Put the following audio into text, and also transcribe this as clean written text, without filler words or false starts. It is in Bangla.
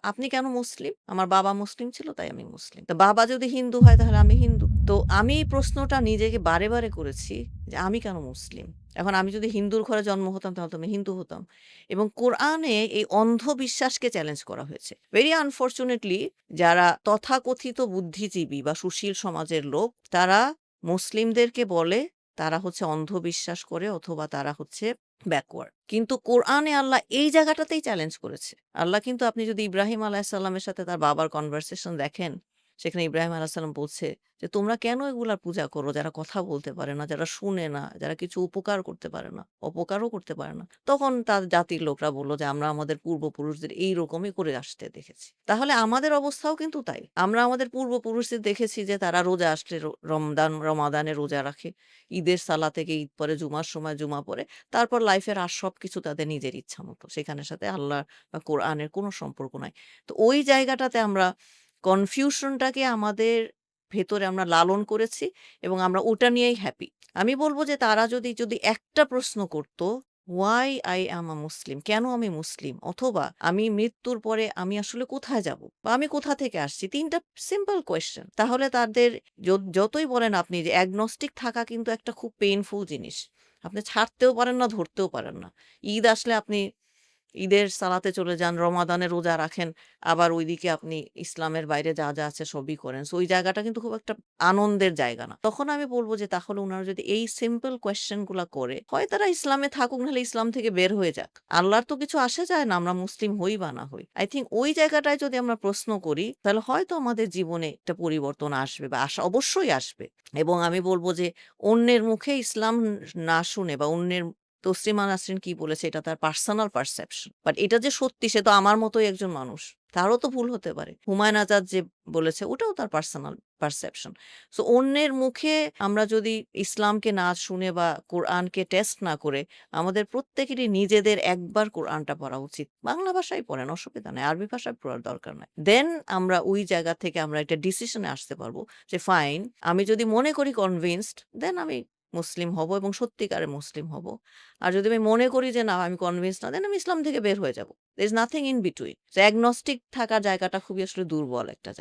আপনি কেন মুসলিম? আমার বাবা মুসলিম ছিল তাই আমি মুসলিম। তো বাবা যদি হিন্দু হয় তাহলে আমি হিন্দু। তো আমি এই প্রশ্নটা নিজেকে বারে, বারে করেছি যে আমি কেন মুসলিম? এখন আমি যদি হিন্দুর ঘরে জন্ম হতাম তাহলে তো আমি হিন্দু হতাম। এবং কোরআনে এই অন্ধবিশ্বাসকে চ্যালেঞ্জ করা হয়েছে। ভেরি আনফরচুনেটলি যারা তথাকথিত বুদ্ধিজীবী বা সুশীল সমাজের লোক তারা মুসলিমদেরকে বলে তারা হচ্ছে অন্ধবিশ্বাস করে অথবা তারা হচ্ছে ব্যাকওয়ার্ড। কিন্তু কোরআনে আল্লাহ এই জায়গাটাতেই চ্যালেঞ্জ করেছে। আল্লাহ কিন্তু আপনি যদি ইব্রাহিম আলাইহিস সালামের সাথে তার বাবার কনভারসেশন দেখেন, সেখানে ইব্রাহিম আলাইহিস সালাম বলছে যে, "তোমরা কেন এগুলার পূজা করো যারা কথা বলতে পারে না, যারা শুনে না, যারা কিছু উপকার করতে পারে না, অপকারও করতে পারে না?" তখন তার জাতির লোকরা বলল যে, "আমরা আমাদের পূর্বপুরুষদের এইরকমই করে আসতে দেখেছি।" তাহলে আমাদের অবস্থাও কিন্তু তাই। আমরা আমাদের পূর্বপুরুষদের দেখেছি যে তারা রোজা আসলে রমাদানে রোজা রাখে। ঈদের সালাত থেকে ঈদ পরে, জুমার সময় জুমা পড়ে। তারপর লাইফের আর সবকিছু তাদের নিজের ইচ্ছামত। সেখানের সাথে আল্লাহ বা কোরআনের কোনো সম্পর্ক নাই। তো ওই জায়গাটাতে আমরা কনফিউশনটাকে আমাদের ভেতরে আমরা লালন করেছি এবং আমরা ওটা নিয়েই হ্যাপি। আমি বলব যে তারা যদি একটা প্রশ্ন করত, "Why I am a Muslim?" কেন আমি মুসলিম? অথবা আমি মৃত্যুর পরে আমি আসলে কোথায় যাব? বা আমি কোথা থেকে আসছি? ৩ টা সিম্পল কোয়েশ্চেন। তাহলে তাদের যতই বলেন আপনি যে অ্যাগনস্টিক থাকা কিন্তু একটা খুব পেইনফুল জিনিস। আপনি ছাড়তেও পারেন না, ধরতেও পারেন না। ঈদ আসলে আপনি ঈদের সালাতে চলে যান, রমাদানে রোজা রাখেন, আবার ওইদিকে আপনি ইসলামের বাইরে যা আছে সবই করেন। সো ওই জায়গাটা কিন্তু খুব একটা আনন্দের জায়গা না। তখন আমি বলব যে তাহলে উনারা যদি এই সিম্পল কোয়েশ্চেন গুলা করে, হয় তারা ইসলামে থাকুক নাহলে ইসলাম থেকে বের হয়ে যাক। আল্লাহর তো কিছু আসে যায় না আমরা মুসলিম হই বা না হই। I think ওই জায়গাটায় যদি আমরা প্রশ্ন করি তাহলে হয়তো আমাদের জীবনে একটা পরিবর্তন আসবে বা অবশ্যই আসবে। এবং আমি বলব যে অন্যের মুখে ইসলাম না শুনে বা অন্যের তসলিমা নাসরিন কি বলেছে এটা তার পার্সোনাল পারসেপশন। বাট এটা যে সত্যি সে তো আমার মতোই একজন মানুষ। তারও তো ভুল হতে পারে। হুমায়ুন আজাদ যে বলেছে ওটাও তার পার্সোনাল পারসেপশন। সো অন্যের মুখে আমরা যদি ইসলামকে না শুনে বা কোরআনকে টেস্ট না করে আমাদের প্রত্যেকেরই নিজেদের একবার কোরআনটা পড়া উচিত। বাংলা ভাষায় পড়েন অসুবিধা নাই। আরবি ভাষায় পড়ার দরকার নাই। দেন আমরা ওই জায়গা থেকে আমরা একটা ডিসিশন এ আসতে পারব যে ফাইন আমি যদি মনে করি কনভিন্সড দেন আমি মুসলিম হব এবং সত্যিকারের মুসলিম হব। আর যদি আমি মনে করি যে না আমি কনভিন্স না দেন আমি ইসলাম থেকে বের হয়ে যাব। There is nothing in between. So agnostic থাকার জায়গাটা খুবই আসলে দুর্বল একটা জায়গা।